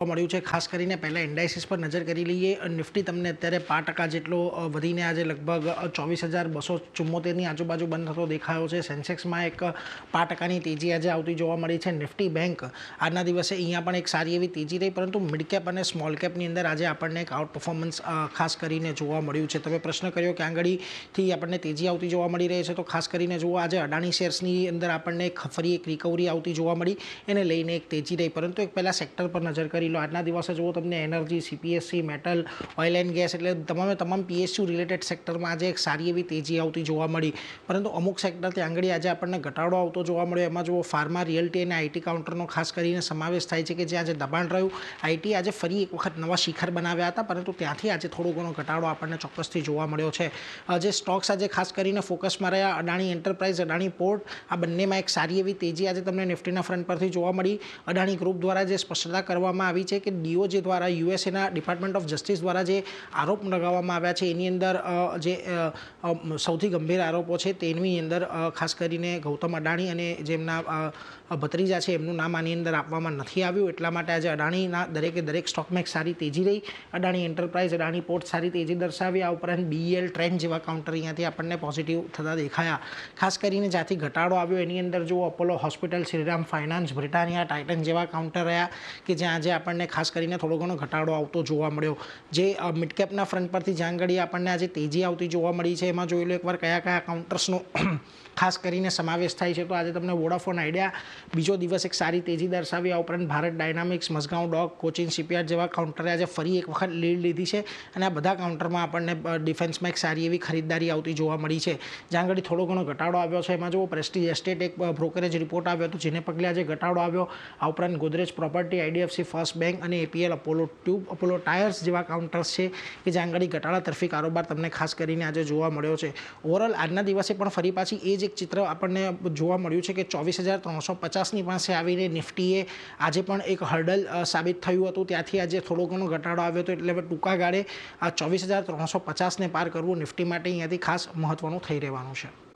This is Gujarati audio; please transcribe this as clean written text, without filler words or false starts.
મળ્યું છે। ખાસ કરીને પહેલાં ઇન્ડાઇસિસ પર નજર કરી લઈએ। નિફ્ટી તમને અત્યારે 5% જેટલો વધીને આજે લગભગ 24,274ની આજુબાજુ બંધ થતો દેખાયો છે। સેન્સેક્સમાં એક 5%ની તેજી આજે આવતી જોવા મળી છે। નિફ્ટી બેંક આજના દિવસે અહીંયા પણ એક સારી એવી તેજી રહી, પરંતુ મિડ કેપ અને સ્મોલ કેપની અંદર આજે આપણને એક આઉટ પરફોર્મન્સ ખાસ કરીને જોવા મળ્યું છે। તમે પ્રશ્ન કર્યો કે આંગળીથી આપણને તેજી આવતી જોવા મળી રહી છે, તો ખાસ કરીને જુઓ આજે અડાણી શેર્સની અંદર આપણને ફરી એક રિકવરી આવતી જોવા મળી, એને લઈને એક તેજી રહી। પરંતુ એક પહેલાં સેક્ટર પર નજર કરી આજના દિવસે જુઓ તમને energy, CPSC, metal, oil and gas એટલે તમામ પીએસયુ રિલેટેડ સેક્ટરમાં આજે એક સારી એવી તેજી આવતી જોવા મળી, પરંતુ અમુક સેક્ટર ત્યાં આગળ આજે આપણને ઘટાડો આવતો જોવા મળ્યો। એમાં જુઓ ફાર્મા, રિયલ્ટી અને આઈટી કાઉન્ટરનો ખાસ કરીને સમાવેશ થાય છે કે જે આજે દબાણ રહ્યું। આઈટી આજે ફરી એક વખત નવા શિખર બનાવ્યા હતા, પરંતુ ત્યાંથી આજે થોડો ઘણો ઘટાડો આપણને ચોક્કસથી જોવા મળ્યો છે। જે સ્ટોક્સ આજે ખાસ કરીને ફોકસમાં રહ્યા, અડાણી એન્ટરપ્રાઇઝ, અડાણી પોર્ટ, આ બંનેમાં એક સારી એવી તેજી આજે તમને નિફ્ટીના ફ્રન્ટ પરથી જોવા મળી। અડાણી ગ્રુપ દ્વારા જે સ્પષ્ટતા કરવામાં આવી છે કે ડીઓજે દ્વારા, યુએસએના ડિપાર્ટમેન્ટ ઓફ જસ્ટિસ દ્વારા જે આરોપ લગાવવામાં આવ્યા છે એની અંદર જે સૌથી ગંભીર આરોપો છે તેની અંદર ખાસ કરીને ગૌતમ અડાણી અને જેમના ભત્રીજા છે એમનું નામ આની અંદર આપવામાં નથી આવ્યું, એટલા માટે આજે અડાણીના દરેક સ્ટોકમાં એક સારી તેજી રહી। અડાણી એન્ટરપ્રાઇઝ, અડાણી પોર્ટ સારી તેજી દર્શાવી। આ ઉપરાંત બીઈએલ, ટ્રેન્ડ જેવા કાઉન્ટર અહીંયાથી આપણને પોઝિટિવ થતા દેખાયા। ખાસ કરીને જ્યાંથી ઘટાડો આવ્યો એની અંદર જુઓ Apollo hospital, Shriram finance, Britannia, Titan જેવા કાઉન્ટર રહ્યા કે જ્યાં આજે આપણને ખાસ કરીને થોડો ઘણો ઘટાડો આવતો જોવા મળ્યો। જે મિડકેપના ફ્રન્ટ પરથી જ્યાં ઘડી આપણને આજે તેજી આવતી જોવા મળી છે એમાં જોઈ લો એકવાર કયા કાઉન્ટર્સનો ખાસ કરીને સમાવેશ થાય છે। તો આજે તમને વોડાફોન આઈડિયા બીજો દિવસ એક સારી તેજી દર્શાવી। આ ઉપરાંત ભારત ડાયનામિક્સ, મઝગાંવ ડોક, કોચિન શિપયાર્ડ જેવા કાઉન્ટરે આજે ફરી એક વખત લીડ લીધી છે અને આ બધા કાઉન્ટરમાં આપણને ડિફેન્સમાં એક સારી એવી ખરીદદારી આવતી જોવા મળી છે। જ્યાં આગળ થોડો ઘણો ઘટાડો આવ્યો છે એમાં જુઓ પ્રેસ્ટીજ એસ્ટેટ એક બ્રોકરેજ રિપોર્ટ આવ્યો હતો જેને પગલે આજે ઘટાડો આવ્યો। આ ઉપરાંત Godrej property, IDFC First Bank અને APL, Apollo Tube, Apollo Tyres જેવા કાઉન્ટર્સ છે કે જ્યાં આગળ ઘટાડા તરફી કારોબાર તમને ખાસ કરીને આજે જોવા મળ્યો છે। ઓવરઓલ આજના દિવસે પણ ફરી પાછી એ જ એક ચિત્ર આપણને જોવા મળ્યું છે કે 24,350ની પાસે આવીને નિફ્ટીએ આજે પણ એક હર્ડલ સાબિત થયું હતું, ત્યાંથી આજે થોડો ઘણો ઘટાડો આવ્યો હતો, એટલે હવે ટૂંકા ગાળે આ 24,350ને પાર કરવું નિફ્ટી માટે અહીંયાથી ખાસ મહત્વનું થઈ રહેવાનું છે।